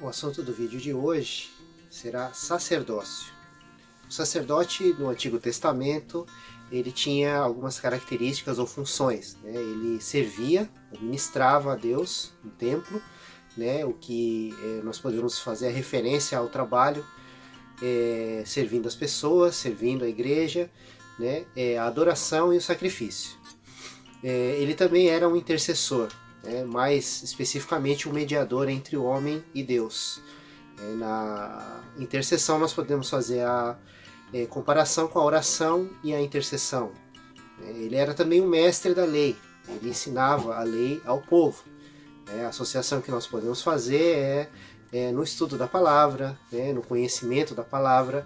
O assunto do vídeo de hoje será sacerdócio. O sacerdote no Antigo Testamento, ele tinha algumas características ou funções, né? Ele servia, ministrava a Deus no templo, né? O que nós podemos fazer a referência ao trabalho servindo as pessoas, servindo a igreja, né? A adoração e o sacrifício. Ele também era um intercessor, mais especificamente um mediador entre o homem e Deus. Na intercessão nós podemos fazer a comparação com a oração e a intercessão. Ele era também um mestre da lei, ele ensinava a lei ao povo. A associação que nós podemos fazer é no estudo da palavra, no conhecimento da palavra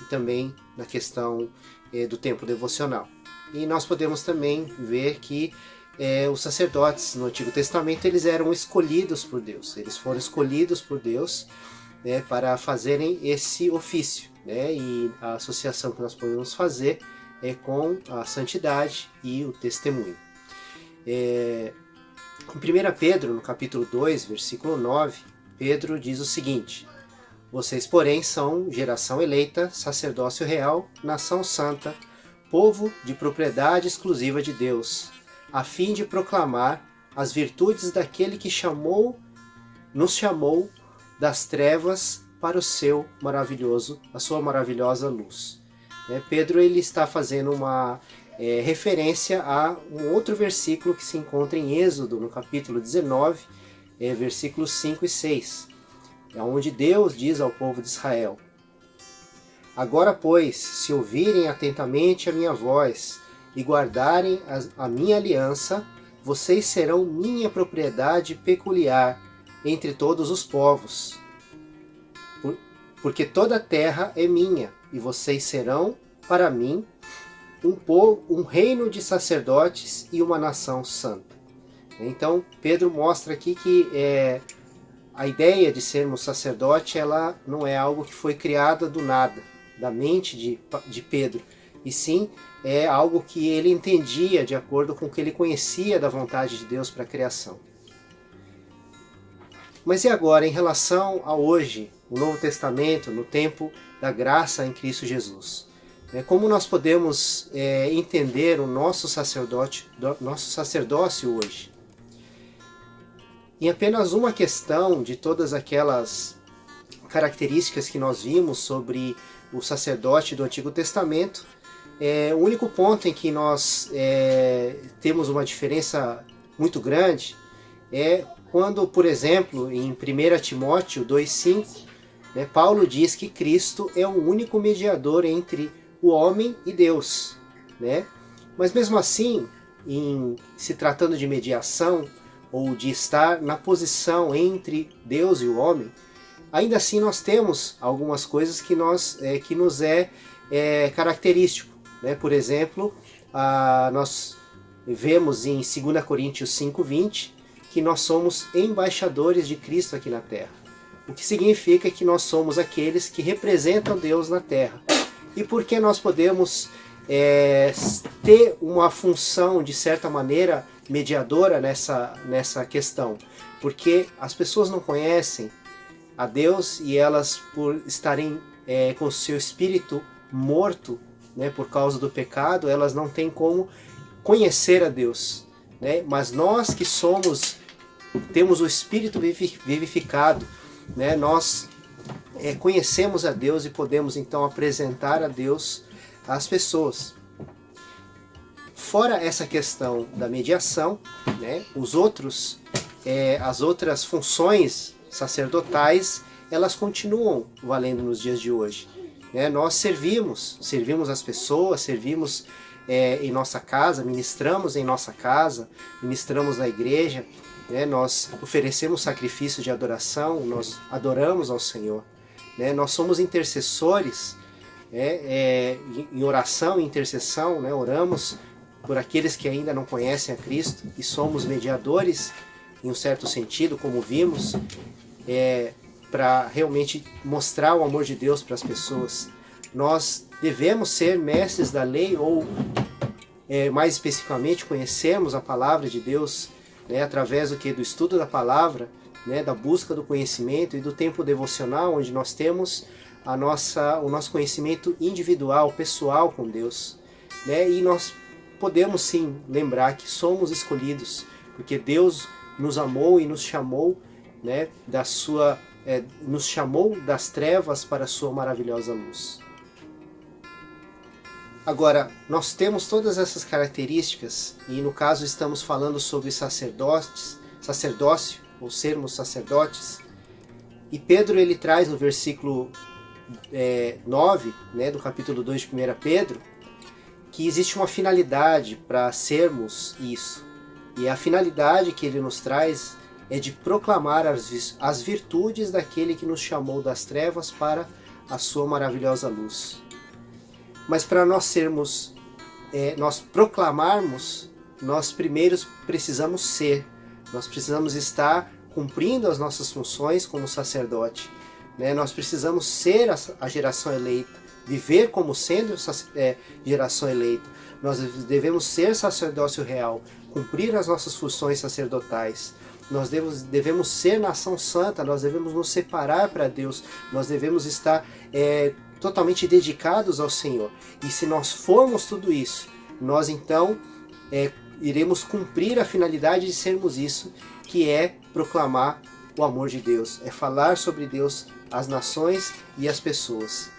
e também na questão do tempo devocional. E nós podemos também ver que os sacerdotes no Antigo Testamento eles eram escolhidos por Deus, eles foram escolhidos por Deus para fazerem esse ofício, e a associação que nós podemos fazer é com a santidade e o testemunho. Em 1 Pedro, no capítulo 2, versículo 9, Pedro diz o seguinte: vocês, porém, são geração eleita, sacerdócio real, nação santa, povo de propriedade exclusiva de Deus, a fim de proclamar as virtudes daquele que nos chamou das trevas para a sua maravilhosa luz. Pedro ele está fazendo uma referência a um outro versículo que se encontra em Êxodo, no capítulo 19, versículos 5 e 6, onde Deus diz ao povo de Israel: agora, pois, se ouvirem atentamente a minha voz e guardarem a minha aliança, vocês serão minha propriedade peculiar entre todos os povos. Porque toda a terra é minha, e vocês serão, para mim, um reino de sacerdotes e uma nação santa. Então, Pedro mostra aqui que a ideia de sermos sacerdote, ela não é algo que foi criada do nada, da mente de Pedro, e sim é algo que ele entendia de acordo com o que ele conhecia da vontade de Deus para a criação. Mas e agora, em relação a hoje, o Novo Testamento, no tempo da graça em Cristo Jesus? Como nós podemos entender o nosso sacerdócio hoje? Em apenas uma questão de todas aquelas características que nós vimos sobre o sacerdote do Antigo Testamento, o único ponto em que nós temos uma diferença muito grande é quando, por exemplo, em 1 Timóteo 2,5, Paulo diz que Cristo é o único mediador entre o homem e Deus. Mas mesmo assim, se tratando de mediação, ou de estar na posição entre Deus e o homem, ainda assim nós temos algumas coisas que nos é característico. Por exemplo, nós vemos em 2 Coríntios 5,20 que nós somos embaixadores de Cristo aqui na terra, o que significa que nós somos aqueles que representam Deus na terra. E por que nós podemos ter uma função, de certa maneira, mediadora nessa questão? Porque as pessoas não conhecem a Deus e elas, por estarem com o seu espírito morto, por causa do pecado, elas não têm como conhecer a Deus. Mas nós que temos o espírito vivificado, nós conhecemos a Deus e podemos então apresentar a Deus às pessoas. Fora essa questão da mediação, as outras funções sacerdotais, elas continuam valendo nos dias de hoje. Nós servimos as pessoas, servimos em nossa casa, ministramos em nossa casa, ministramos na igreja, nós oferecemos sacrifício de adoração, nós adoramos ao Senhor. Nós somos intercessores, em oração e intercessão, oramos por aqueles que ainda não conhecem a Cristo e somos mediadores, em um certo sentido, como vimos, para realmente mostrar o amor de Deus para as pessoas. Nós devemos ser mestres da lei, ou mais especificamente conhecermos a palavra de Deus, através do estudo da palavra, né, da busca do conhecimento e do tempo devocional, onde nós temos o nosso conhecimento individual, pessoal com Deus, né, e nós podemos sim lembrar que somos escolhidos, porque Deus nos amou e nos chamou, né, nos chamou das trevas para a sua maravilhosa luz. Agora, nós temos todas essas características, e no caso estamos falando sobre sacerdócio, ou sermos sacerdotes, e Pedro ele traz no versículo 9, né, do capítulo 2 de 1 Pedro, que existe uma finalidade para sermos isso. E a finalidade que ele nos traz é de proclamar as virtudes daquele que nos chamou das trevas para a sua maravilhosa luz. Mas para nós proclamarmos, nós primeiro precisamos ser. Nós precisamos estar cumprindo as nossas funções como sacerdote, né? Nós precisamos ser a geração eleita, viver como sendo geração eleita. Nós devemos ser sacerdócio real, cumprir as nossas funções sacerdotais. Nós devemos ser nação santa, nós devemos nos separar para Deus, nós devemos estar totalmente dedicados ao Senhor. E se nós formos tudo isso, nós então iremos cumprir a finalidade de sermos isso, que é proclamar o amor de Deus, é falar sobre Deus às nações e às pessoas.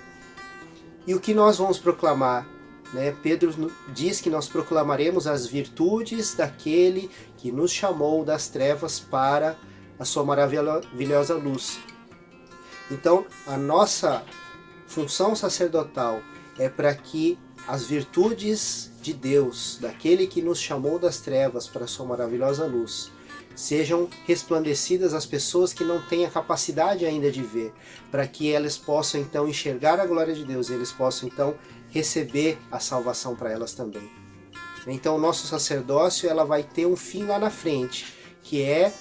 E o que nós vamos proclamar? Né? Pedro diz que nós proclamaremos as virtudes daquele que nos chamou das trevas para a sua maravilhosa luz. Então, a nossa função sacerdotal é para que as virtudes de Deus, daquele que nos chamou das trevas para a sua maravilhosa luz, sejam resplandecidas às pessoas que não têm a capacidade ainda de ver, para que elas possam então enxergar a glória de Deus, e eles possam então receber a salvação para elas também. Então o nosso sacerdócio ela vai ter um fim lá na frente, que é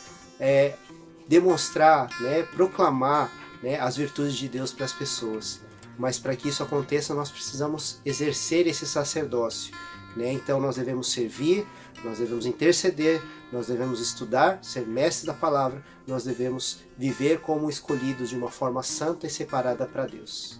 demonstrar, né, proclamar, né, as virtudes de Deus para as pessoas. Mas para que isso aconteça, nós precisamos exercer esse sacerdócio, né? Então nós devemos servir, nós devemos interceder, nós devemos estudar, ser mestres da palavra, nós devemos viver como escolhidos de uma forma santa e separada para Deus.